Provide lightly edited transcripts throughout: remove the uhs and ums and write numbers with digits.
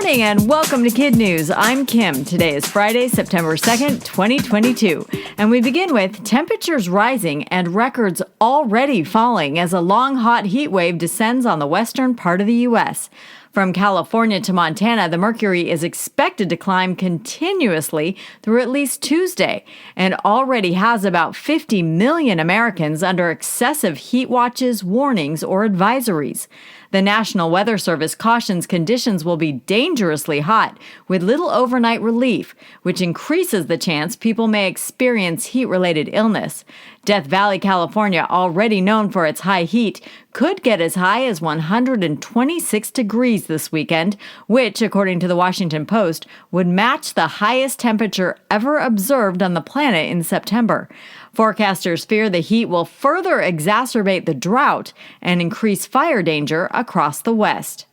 morning and welcome to Kid News. I'm Kim. Today is Friday, September 2nd, 2022. And we begin with temperatures rising and records already falling as a long, hot heat wave descends on the western part of the U.S. From California to Montana, the mercury is expected to climb continuously through at least Tuesday and already has about 50 million Americans under excessive heat watches, warnings, or advisories. The National Weather Service cautions conditions will be dangerously hot with little overnight relief, which increases the chance people may experience heat-related illness. Death Valley, California, already known for its high heat, could get as high as 126 degrees this weekend, which, according to the Washington Post, would match the highest temperature ever observed on the planet in September. Forecasters fear the heat will further exacerbate the drought and increase fire danger across the West.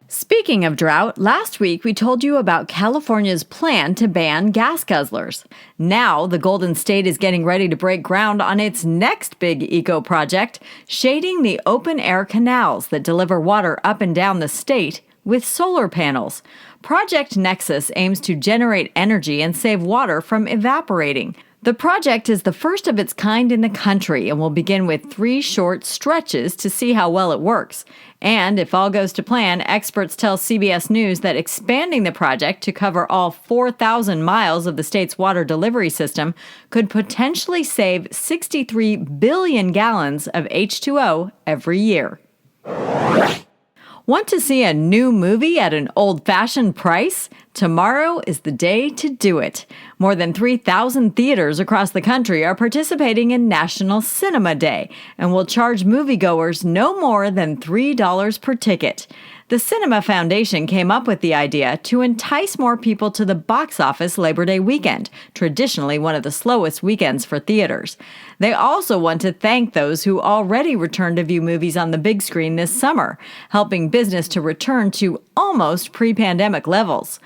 Speaking of drought, last week we told you about California's plan to ban gas guzzlers. Now, the Golden State is getting ready to break ground on its next big eco project, shading the open-air canals that deliver water up and down the state with solar panels. Project Nexus aims to generate energy and save water from evaporating. The project is the first of its kind in the country and will begin with 3 short stretches to see how well it works. And if all goes to plan, experts tell CBS News that expanding the project to cover all 4,000 miles of the state's water delivery system could potentially save 63 billion gallons of H2O every year. Want to see a new movie at an old-fashioned price? Tomorrow is the day to do it. More than 3,000 theaters across the country are participating in National Cinema Day and will charge moviegoers no more than $3 per ticket. The Cinema Foundation came up with the idea to entice more people to the box office Labor Day weekend, traditionally one of the slowest weekends for theaters. They also want to thank those who already returned to view movies on the big screen this summer, helping business to return to almost pre-pandemic levels.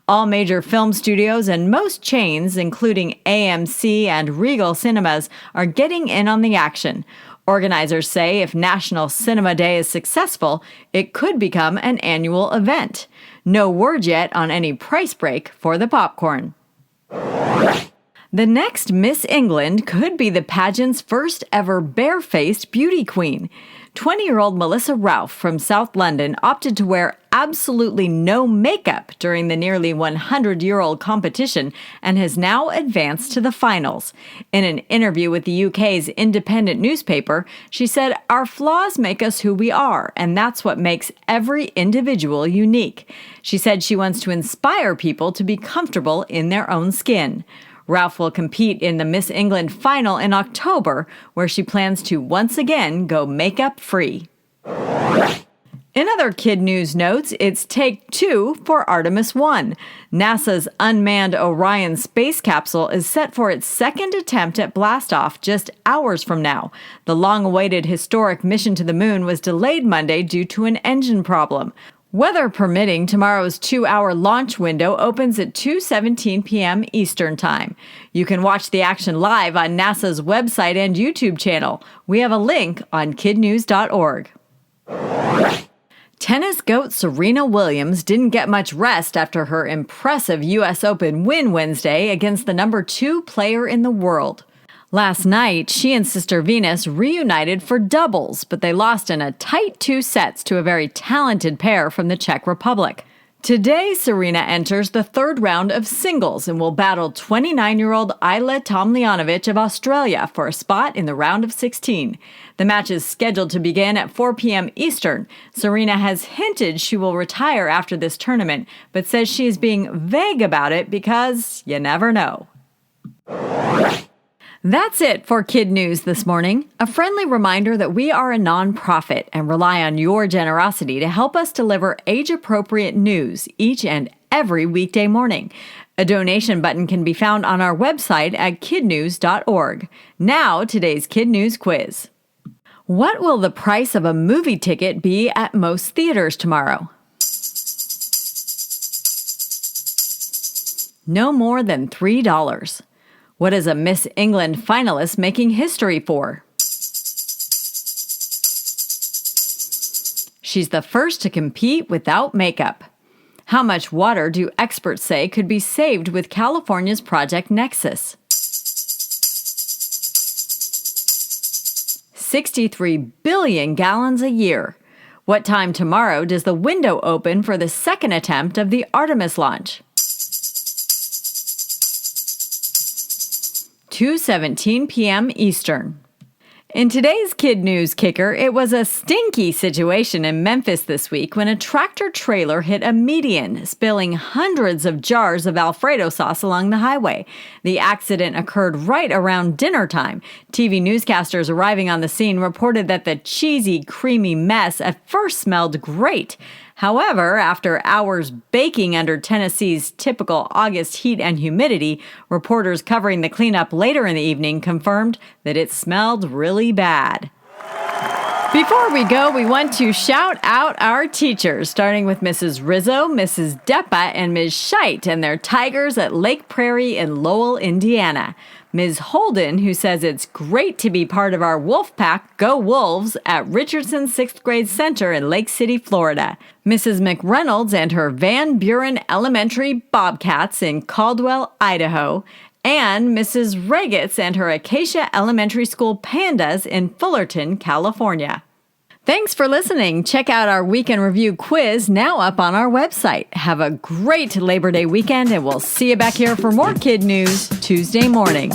All major film studios and most chains, including AMC and Regal Cinemas, are getting in on the action. Organizers say if National Cinema Day is successful, it could become an annual event. No word yet on any price break for the popcorn. The next Miss England could be the pageant's first ever barefaced beauty queen. 20-year-old Melissa Ralph from South London opted to wear absolutely no makeup during the nearly 100-year-old competition and has now advanced to the finals. In an interview with the UK's independent newspaper, she said, "Our flaws make us who we are, and that's what makes every individual unique." She said she wants to inspire people to be comfortable in their own skin. Ralph will compete in the Miss England final in October, where she plans to once again go makeup-free. In other Kid News notes, it's take 2 for Artemis 1. NASA's unmanned Orion space capsule is set for its second attempt at blastoff just hours from now. The long-awaited historic mission to the moon was delayed Monday due to an engine problem. Weather permitting, tomorrow's 2-hour launch window opens at 2:17 p.m. Eastern Time. You can watch the action live on NASA's website and YouTube channel. We have a link on KidNuz.org. Tennis goat Serena Williams didn't get much rest after her impressive U.S. Open win Wednesday against the number 2 player in the world. Last night, she and sister Venus reunited for doubles, but they lost in a tight 2 sets to a very talented pair from the Czech Republic. Today, Serena enters the 3rd round of singles and will battle 29-year-old Ajla Tomljanovic of Australia for a spot in the round of 16. The match is scheduled to begin at 4 p.m. Eastern. Serena has hinted she will retire after this tournament, but says she is being vague about it because you never know. That's it for Kid News this morning. A friendly reminder that we are a nonprofit and rely on your generosity to help us deliver age-appropriate news each and every weekday morning. A donation button can be found on our website at KidNuz.org. Now, today's Kid News quiz. What will the price of a movie ticket be at most theaters tomorrow? No more than $3. What is a Miss England finalist making history for? She's the first to compete without makeup. How much water do experts say could be saved with California's Project Nexus? 63 billion gallons a year. What time tomorrow does the window open for the second attempt of the Artemis launch? 2:17 p.m. Eastern. In today's KidNuz kicker, it was a stinky situation in Memphis this week when a tractor trailer hit a median, spilling hundreds of jars of Alfredo sauce along the highway. The accident occurred right around dinner time. TV newscasters arriving on the scene reported that the cheesy, creamy mess at first smelled great. However, after hours baking under Tennessee's typical August heat and humidity, reporters covering the cleanup later in the evening confirmed that it smelled really bad. Before we go, we want to shout out our teachers, starting with Mrs. Rizzo, Mrs. Deppa, and Ms. Scheit and their Tigers at Lake Prairie in Lowell, Indiana. Ms. Holden, who says it's great to be part of our Wolf Pack, Go Wolves, at Richardson 6th Grade Center in Lake City, Florida. Mrs. McReynolds and her Van Buren Elementary Bobcats in Caldwell, Idaho. And Mrs. Regetz and her Acacia Elementary School Pandas in Fullerton, California. Thanks for listening. Check out our Weekend Review quiz now up on our website. Have a great Labor Day weekend, and we'll see you back here for more KidNuz Tuesday morning.